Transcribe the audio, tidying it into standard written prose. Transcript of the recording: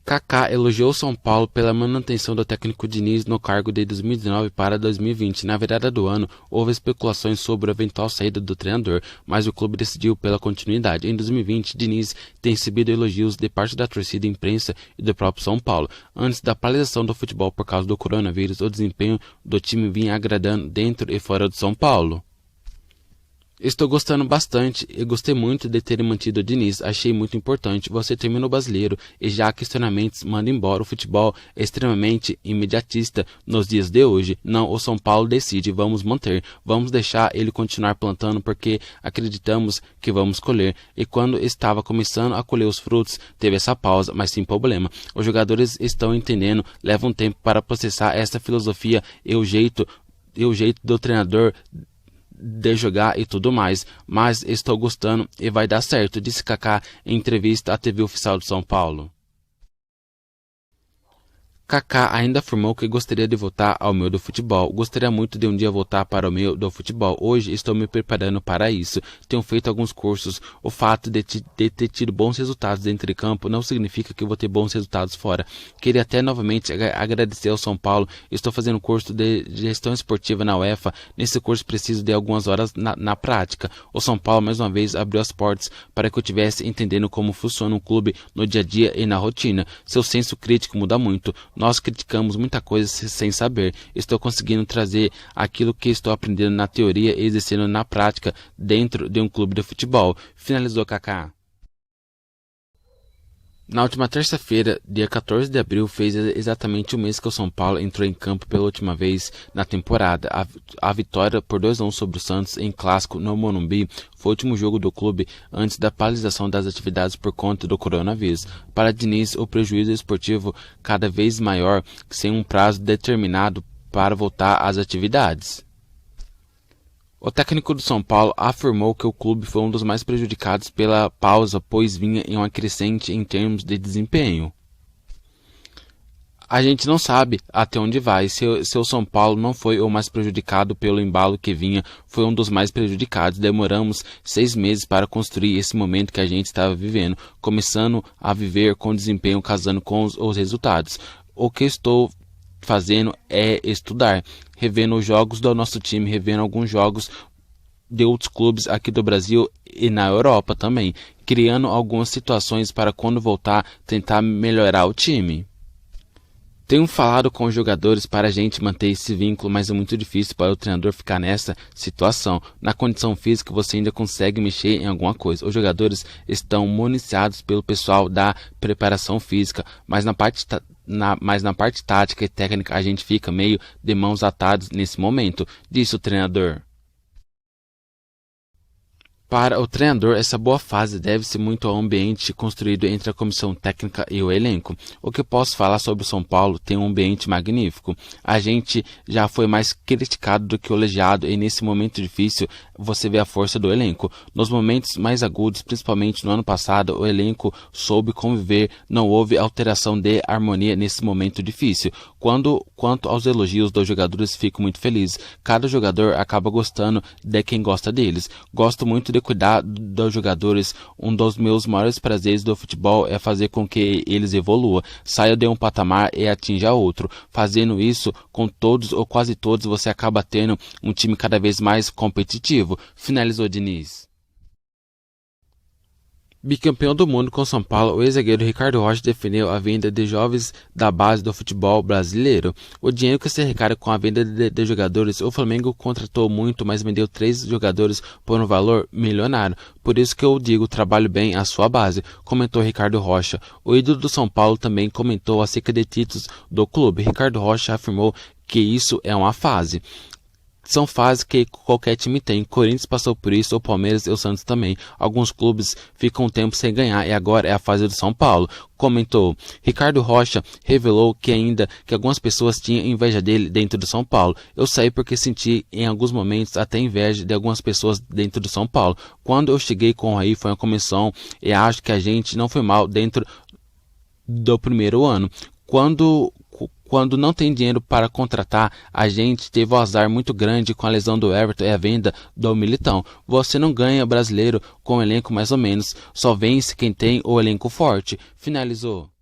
Kaká elogiou o São Paulo pela manutenção do técnico Diniz no cargo de 2019 para 2020. Na virada do ano, houve especulações sobre a eventual saída do treinador, mas o clube decidiu pela continuidade. Em 2020, Diniz tem recebido elogios de parte da torcida, imprensa e do próprio São Paulo. Antes da paralisação do futebol por causa do coronavírus, o desempenho do time vinha agradando dentro e fora do São Paulo. Estou gostando bastante e gostei muito de ter mantido o Diniz, achei muito importante. Você termina o brasileiro e já há questionamentos, manda embora. O futebol é extremamente imediatista nos dias de hoje. Não, o São Paulo decide, vamos manter, vamos deixar ele continuar plantando porque acreditamos que vamos colher. E quando estava começando a colher os frutos, teve essa pausa, mas sem problema. Os jogadores estão entendendo, leva um tempo para processar essa filosofia e o jeito do treinador de jogar e tudo mais, mas estou gostando e vai dar certo, disse Kaká em entrevista à TV oficial de São Paulo. Kaká ainda afirmou que gostaria de voltar ao meio do futebol. Gostaria muito de um dia voltar para o meio do futebol. Hoje estou me preparando para isso. Tenho feito alguns cursos. O fato de ter tido bons resultados dentro de campo não significa que vou ter bons resultados fora. Queria até novamente agradecer ao São Paulo. Estou fazendo curso de gestão esportiva na UEFA. Nesse curso preciso de algumas horas na prática. O São Paulo mais uma vez abriu as portas para que eu estivesse entendendo como funciona um clube no dia a dia e na rotina. Seu senso crítico muda muito. Nós criticamos muita coisa sem saber. Estou conseguindo trazer aquilo que estou aprendendo na teoria e exercendo na prática dentro de um clube de futebol. Finalizou Kaká. Na última terça-feira, dia 14 de abril, fez exatamente um mês que o São Paulo entrou em campo pela última vez na temporada. A vitória por 2-1 sobre o Santos em clássico no Morumbi foi o último jogo do clube antes da paralisação das atividades por conta do coronavírus. Para Diniz, o prejuízo esportivo cada vez maior, sem um prazo determinado para voltar às atividades. O técnico do São Paulo afirmou que o clube foi um dos mais prejudicados pela pausa, pois vinha em uma crescente em termos de desempenho. A gente não sabe até onde vai. Se o São Paulo não foi o mais prejudicado pelo embalo que vinha, foi um dos mais prejudicados. Demoramos 6 meses para construir esse momento que a gente estava vivendo, começando a viver com desempenho, casando com os resultados. O que estou fazendo é estudar, revendo os jogos do nosso time, revendo alguns jogos de outros clubes aqui do Brasil e na Europa também, criando algumas situações para quando voltar tentar melhorar o time. Tenho falado com os jogadores para a gente manter esse vínculo, mas é muito difícil para o treinador ficar nessa situação. Na condição física você ainda consegue mexer em alguma coisa. Os jogadores estão municiados pelo pessoal da preparação física, mas na parte tática e técnica a gente fica meio de mãos atadas nesse momento, disse o treinador. Para o treinador, essa boa fase deve-se muito ao ambiente construído entre a comissão técnica e o elenco. O que posso falar sobre o São Paulo tem um ambiente magnífico. A gente já foi mais criticado do que elogiado e nesse momento difícil você vê a força do elenco. Nos momentos mais agudos, principalmente no ano passado, o elenco soube conviver, não houve alteração de harmonia nesse momento difícil. Quanto aos elogios dos jogadores, fico muito feliz. Cada jogador acaba gostando de quem gosta deles. Gosto muito de cuidar dos jogadores. Um dos meus maiores prazeres do futebol é fazer com que eles evoluam, saiam de um patamar e atinja outro. Fazendo isso com todos ou quase todos, você acaba tendo um time cada vez mais competitivo, finalizou Diniz. Bicampeão do mundo com São Paulo, o ex-zagueiro Ricardo Rocha defendeu a venda de jovens da base do futebol brasileiro. O dinheiro que se arrecada com a venda de jogadores, o Flamengo contratou muito, mas vendeu 3 jogadores por um valor milionário. Por isso que eu digo, trabalho bem a sua base, comentou Ricardo Rocha. O ídolo do São Paulo também comentou acerca de títulos do clube. Ricardo Rocha afirmou que isso é uma fase. São fases que qualquer time tem. Corinthians passou por isso, o Palmeiras e o Santos também. Alguns clubes ficam um tempo sem ganhar e agora é a fase do São Paulo. Comentou. Ricardo Rocha revelou que algumas pessoas tinham inveja dele dentro do São Paulo. Eu saí porque senti em alguns momentos até inveja de algumas pessoas dentro do São Paulo. Quando eu cheguei com o Raí foi uma comissão e acho que a gente não foi mal dentro do primeiro ano. Quando não tem dinheiro para contratar, a gente teve um azar muito grande com a lesão do Everton e a venda do Militão. Você não ganha brasileiro com um elenco mais ou menos, só vence quem tem o elenco forte. Finalizou.